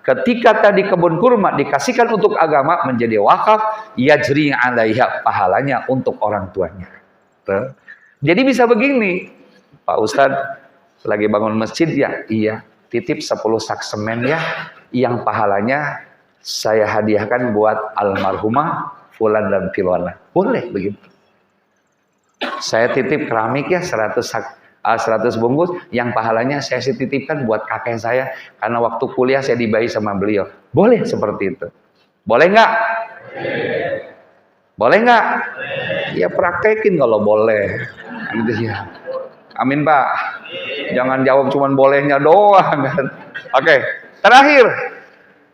ketika tadi kebun kurma dikasihkan untuk agama menjadi wakaf, yajri 'alaiha, pahalanya untuk orang tuanya. Jadi bisa begini, Pak Ustadz lagi bangun masjid ya, iya, titip 10 sak semen ya, yang pahalanya saya hadiahkan buat almarhumah Fulan dan Filwana. Boleh begitu. Saya titip keramik ya 100 bungkus, yang pahalanya saya titipkan buat kakek saya karena waktu kuliah saya dibayi sama beliau. Boleh seperti itu. Boleh nggak? Boleh nggak? Ya praktekin kalau boleh. Gitu ya. Amin Pak. Jangan jawab cuman bolehnya doang kan. Oke, terakhir.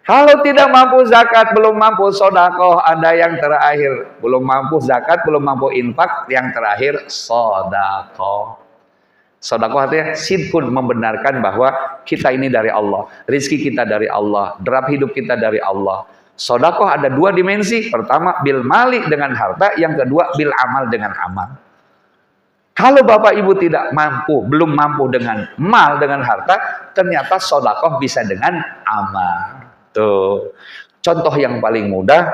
Kalau tidak mampu zakat, belum mampu sodakoh, ada yang terakhir. Belum mampu zakat, belum mampu infak, yang terakhir sodakoh. Sedekah artinya sidqun, membenarkan bahwa kita ini dari Allah, rizki kita dari Allah, derap hidup kita dari Allah. Sedekah ada dua dimensi. Pertama bil mali, dengan harta. Yang kedua bil amal, dengan amal. Kalau Bapak Ibu tidak mampu, belum mampu dengan mal, dengan harta, ternyata sedekah bisa dengan amal. Tuh. Contoh yang paling mudah,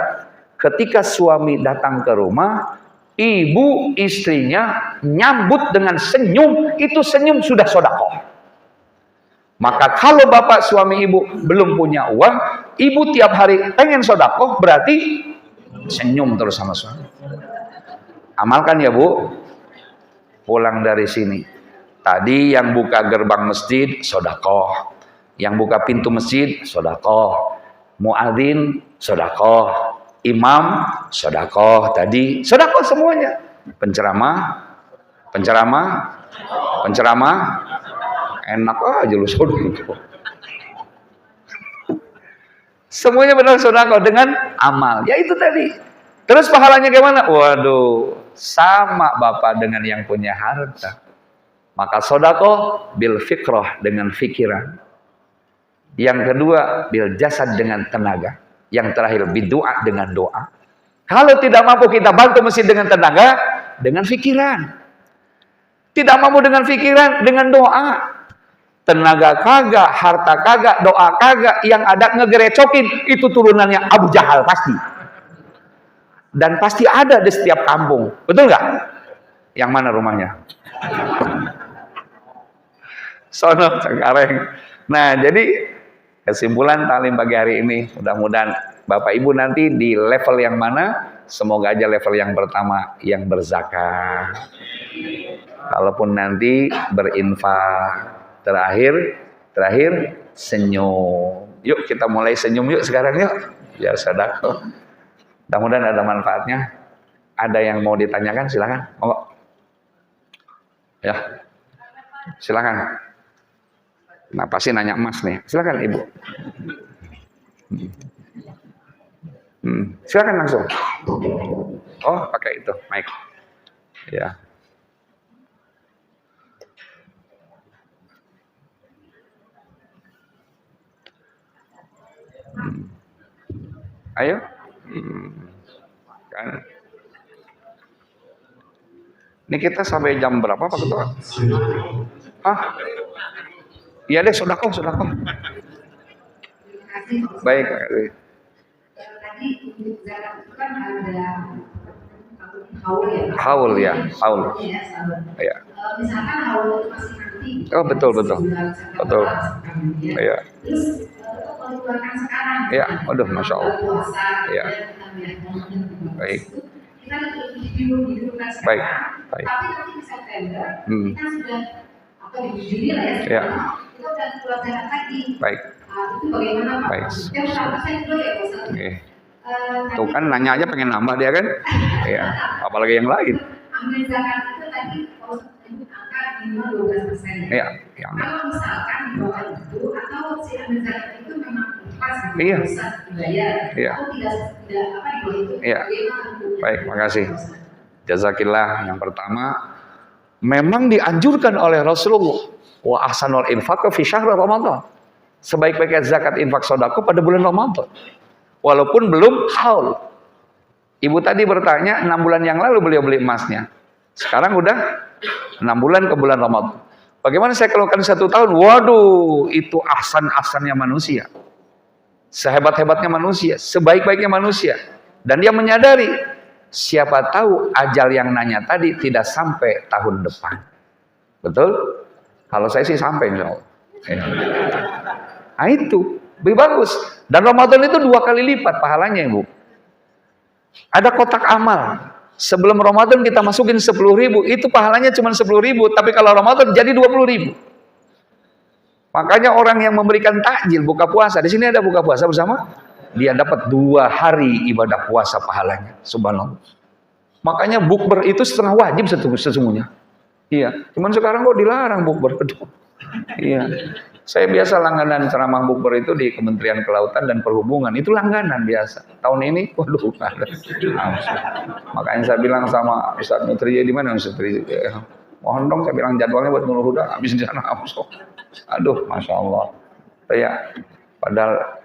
ketika suami datang ke rumah, ibu istrinya nyambut dengan senyum, itu senyum sudah sedekah. Maka kalau bapak suami ibu belum punya uang, ibu tiap hari pengen sedekah, berarti senyum terus sama suami. Amalkan ya Bu. Pulang dari sini, tadi yang buka gerbang masjid sedekah, yang buka pintu masjid sedekah, muadzin sedekah, imam sedekah, tadi sedekah semuanya. Penceramah enak aja lu sedekah. Semuanya benar sedekah dengan amal. Ya itu tadi. Terus pahalanya gimana? Waduh, sama Bapak dengan yang punya harta. Maka sedekah bil fikrah, dengan fikiran. Yang kedua bil jasad, dengan tenaga. Yang terakhir bidoa, dengan doa. Kalau tidak mampu kita bantu masjid dengan tenaga, dengan fikiran. Tidak mampu dengan fikiran, dengan doa. Tenaga kagak, harta kagak, doa kagak, yang ada ngegerecokin, itu turunannya Abu Jahal pasti. Dan pasti ada di setiap kampung. Betul nggak? Yang mana rumahnya? Sono Cengkareng. Nah, jadi kesimpulan taklim pagi hari ini, mudah-mudahan Bapak Ibu nanti di level yang mana? Semoga aja level yang pertama, yang berzakat. Kalaupun nanti berinfak, terakhir senyum. Yuk kita mulai senyum yuk sekarang yuk. Biar sedekah. Mudah-mudahan ada manfaatnya. Ada yang mau ditanyakan, silakan. Monggo. Ya. Silakan. Nah, pasti nanya emas nih. Silakan Ibu. Silakan langsung. Oh, pakai itu, mic. Ya. Ayo. Kan. Ini kita sampai jam berapa Pak Ketua? Iya deh, sedekah. Baik, Pak. Tadi untuk zakat itu kan ada haul ya. Ya. Misalkan haul itu masih nanti. Oh betul. Iya. Terus kalau dikeluarkan sekarang. Ya, aduh, masya Allah. Ya. Baik. Kita lebih dihidupkan sekarang. Baik. Tapi nanti di September kita sudah, atau di Juni lah ya. Ya. Kita sudah keluar zakat lagi. Baik. Itu bagaimana Pak? Baik. Yang pertama saya dulu ya Pak Ustaz. Oke. Tuh kan nanya aja pengen nambah dia kan? Iya. Apalagi yang lain. Ambil zakat itu tadi kalau angka minimal 12%. Iya. Kalau misalkan di bawah itu atau si ambil zakat itu memang ikhlas Iya. Ustaz dibayar. Iya. Atau tidak di bawah itu. Iya. Baik, makasih. Jazakillah. Yang pertama, memang dianjurkan oleh Rasulullah wa ahsanul infaq fi syahr Ramadan. Sebaik-baiknya zakat infak sedekah pada bulan Ramadan. Walaupun belum haul. Ibu tadi bertanya 6 bulan yang lalu beliau beli emasnya. Sekarang udah 6 bulan ke bulan Ramadan. Bagaimana saya keluarkan 1 tahun? Waduh, itu ahsan-ahsannya manusia. Sehebat-hebatnya manusia, sebaik-baiknya manusia. Dan dia menyadari, siapa tahu ajal yang nanya tadi tidak sampai tahun depan. Betul? Kalau saya sih sampai insya Allah. Nah itu, lebih bagus. Dan Ramadan itu 2 kali lipat pahalanya Ibu. Ada kotak amal. Sebelum Ramadan kita masukin 10.000, itu pahalanya cuma 10.000. Tapi kalau Ramadan jadi 20.000. Makanya orang yang memberikan takjil buka puasa, di sini ada buka puasa bersama, dia dapat 2 hari ibadah puasa pahalanya. Subhanallah. Makanya bukber itu setengah wajib sesungguhnya. Iya, cuman sekarang kok dilarang bukber. Iya. Saya biasa langganan ceramah bukber itu di Kementerian Kelautan dan Perhubungan. Itu langganan biasa. Tahun ini, waduh, nggak ada. Makanya saya bilang sama Ustaz Nutri, di mana Ustaz Nutri? mohon dong saya bilang jadwalnya buat Nurul Huda, habis di sana habis. Aduh, masya Allah. Ya, padahal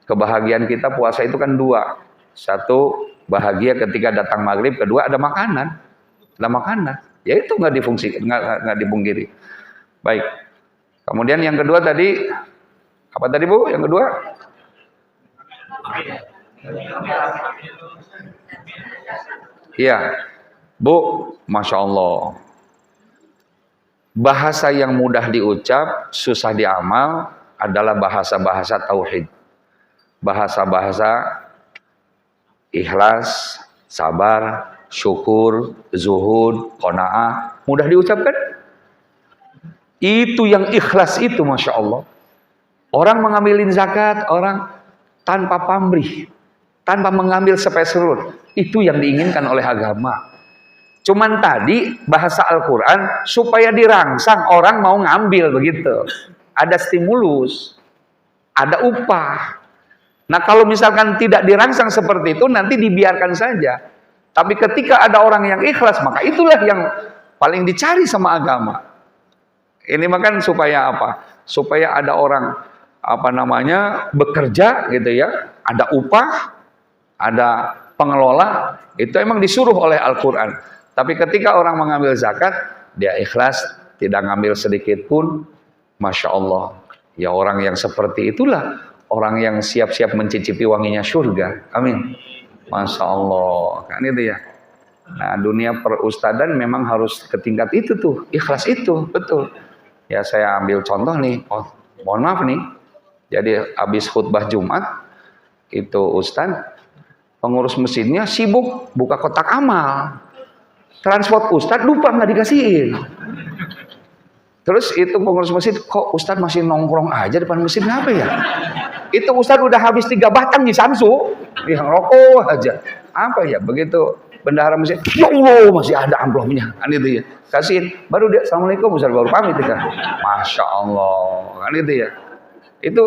kebahagiaan kita puasa itu kan dua. Satu, bahagia ketika datang maghrib. Kedua, ada makanan. Ada makanan. Ya itu nggak dipungkiri. Baik. Kemudian yang kedua tadi, apa tadi Bu? Yang kedua? Iya, Bu, masya Allah. Bahasa yang mudah diucap, susah diamal adalah bahasa-bahasa tauhid. Bahasa-bahasa ikhlas, sabar, syukur, zuhud, qanaah, mudah diucapkan. Itu yang ikhlas itu, masya Allah. Orang mengambilin zakat, orang tanpa pamrih, tanpa mengambil sepeserun, itu yang diinginkan oleh agama. Cuman tadi bahasa Al-Quran supaya dirangsang orang mau ngambil begitu. Ada stimulus, ada upah. Nah kalau misalkan tidak dirangsang seperti itu nanti dibiarkan saja. Tapi ketika ada orang yang ikhlas maka itulah yang paling dicari sama agama. Ini makan supaya apa? Supaya ada orang bekerja gitu ya, ada upah, ada pengelola. Itu emang disuruh oleh Al-Quran. Tapi ketika orang mengambil zakat, dia ikhlas, tidak ngambil sedikit pun, masya Allah. Ya orang yang seperti itulah orang yang siap-siap mencicipi wanginya surga. Amin. Masya Allah. Kan itu ya. Nah dunia perustadan memang harus ke tingkat itu tuh. Ikhlas itu, betul. Ya saya ambil contoh nih. Oh, mohon maaf nih. Jadi habis khutbah Jumat, itu Ustadz, pengurus mesinnya sibuk buka kotak amal. Transport Ustadz lupa nggak dikasihin. Terus itu pengurus masjid, kok Ustadz masih nongkrong aja depan mesin, apa ya? Itu Ustadz udah habis 3 batang di Samsu, yang rokok aja. Apa ya? Begitu bendahara masjid, ya Allah masih ada amplopnya, kan itu ya. Kasihin, baru dia Assalamualaikum Ustadz baru pamit kan. Masya Allah, kan itu ya. Itu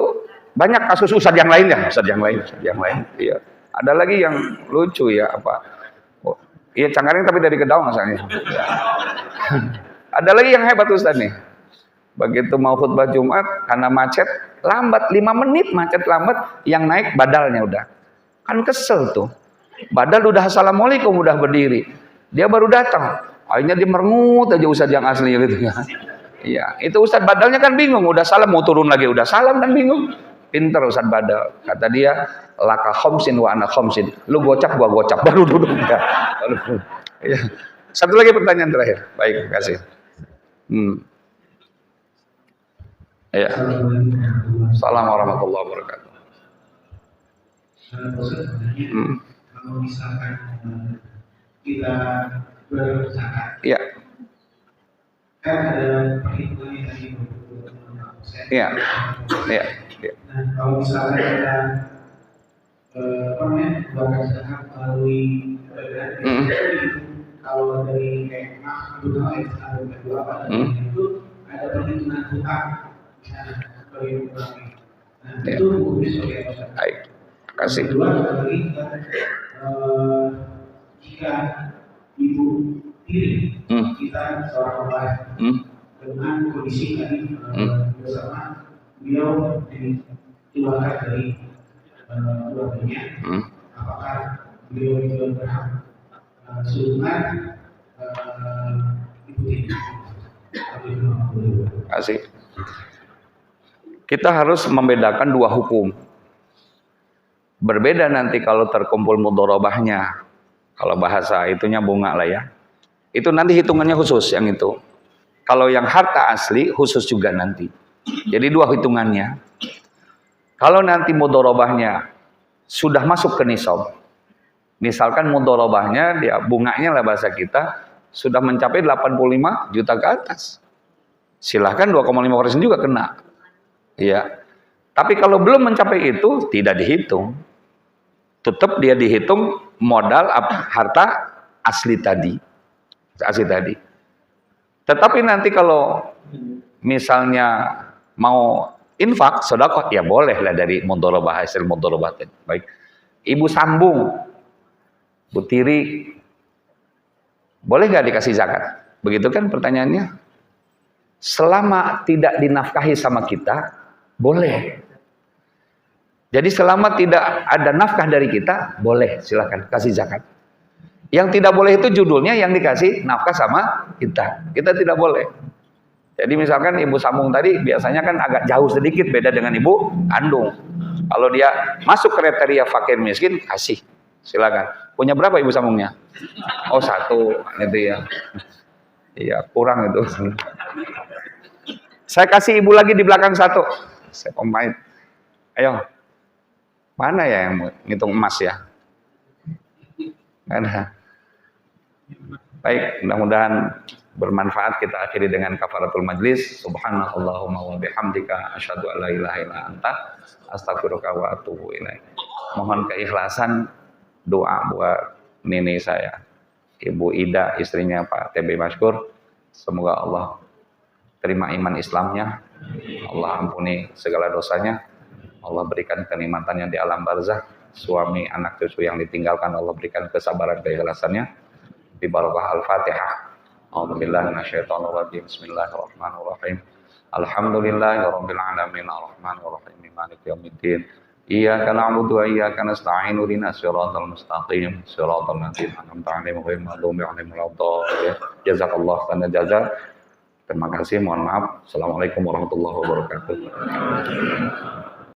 banyak kasus Ustadz yang lain ya, Ustadz yang lain. Iya. Ada lagi yang lucu ya apa? Iya Cangkaring tapi dari Kedaung misalnya. Ada lagi yang hebat Ustaz nih. Begitu mau khutbah Jumat karena macet lambat 5 menit macet lambat, yang naik badalnya udah. Kan kesel tuh. Badal udah assalamualaikum udah berdiri. Dia baru datang. Akhirnya dia merengut aja Ustaz yang asli gitu ya. Iya, itu Ustaz badalnya kan bingung, udah salam mau turun lagi udah salam kan bingung. Pinter Ustaz badal. Kata dia, laka khomsin wa ana khomsin. Lu gocap gua gocap baru duduk ya. Ya. Satu lagi pertanyaan terakhir. Baik, terima kasih. Ya. Assalamualaikum warahmatullahi wabarakatuh. Kalau misalkan kita berzakat, ya, kan ada perhitungannya tadi 20%. Ya. Nah, kalau misalkan kita bahkan zakat melalui kalau dari kayak itu ada perhitungan hutang di sana bagi utangnya. Nah, itu hukumnya seperti apa? Baik, kasih. Kedua lagi jika ibu tiri kita seorang bapak dengan kondisi tadi bersama beliau dikeluarkan dari keluarganya, apakah beliau juga berhak sunat ibu tiri? Kasih. Kita harus membedakan 2 hukum. Berbeda nanti kalau terkumpul mudharabahnya. Kalau bahasa itunya bunga lah ya. Itu nanti hitungannya khusus yang itu. Kalau yang harta asli khusus juga nanti. Jadi 2 hitungannya. Kalau nanti mudharabahnya sudah masuk ke nisab. Misalkan mudharabahnya dia bunganya lah bahasa kita sudah mencapai 85 juta ke atas. Silahkan 2,5% juga kena. Ya. Tapi kalau belum mencapai itu tidak dihitung. Tetap dia dihitung modal harta asli tadi. Asli tadi. Tetapi nanti kalau misalnya mau infak, sedekah ya boleh lah dari mudharabah hasil mudharabah. Baik. Ibu sambung, Bu tiri, boleh nggak dikasih zakat? Begitu kan pertanyaannya? Selama tidak dinafkahi sama kita, boleh. Jadi selama tidak ada nafkah dari kita, boleh, silakan kasih zakat. Yang tidak boleh itu judulnya yang dikasih nafkah sama kita. Kita tidak boleh. Jadi misalkan ibu sambung tadi biasanya kan agak jauh sedikit beda dengan ibu kandung. Kalau dia masuk kriteria fakir miskin, kasih. Silakan. Punya berapa ibu sambungnya? Oh, 1, gitu ya. Iya, kurang itu. Saya kasih ibu lagi di belakang 1. Saya pemain. Ayo. Mana ya yang ngitung emas ya? Ada. Baik, mudah-mudahan bermanfaat. Kita akhiri dengan kafaratul majlis. Subhanallahumma wa bihamdika asyhadu an la ilaha illa anta astaghfiruka wa atubu ilaik. Mohon keikhlasan doa buat nini saya, Ibu Ida, istrinya Pak TB Maskur. Semoga Allah terima iman Islamnya, Allah ampuni segala dosanya, Allah berikan kenikmatannya di alam barzah, suami, anak, cucu yang ditinggalkan Allah berikan kesabaran, keikhlasannya. Di barakah Al-Fatihah. A'udzubillahi minasyaitonir rajim. Bismillahirrahmanirrahim. Alhamdulillahirabbil alamin arrahmanir rahim maliki yaumiddin. Iyyaka na'budu wa iyyaka nasta'in ihdinas siratal mustaqim siratal ladzina an'amta 'alaihim ghairil maghdubi 'alaihim waladdallin. Jazakallahu khairan jazaa. Terima kasih, mohon maaf. Assalamualaikum warahmatullahi wabarakatuh.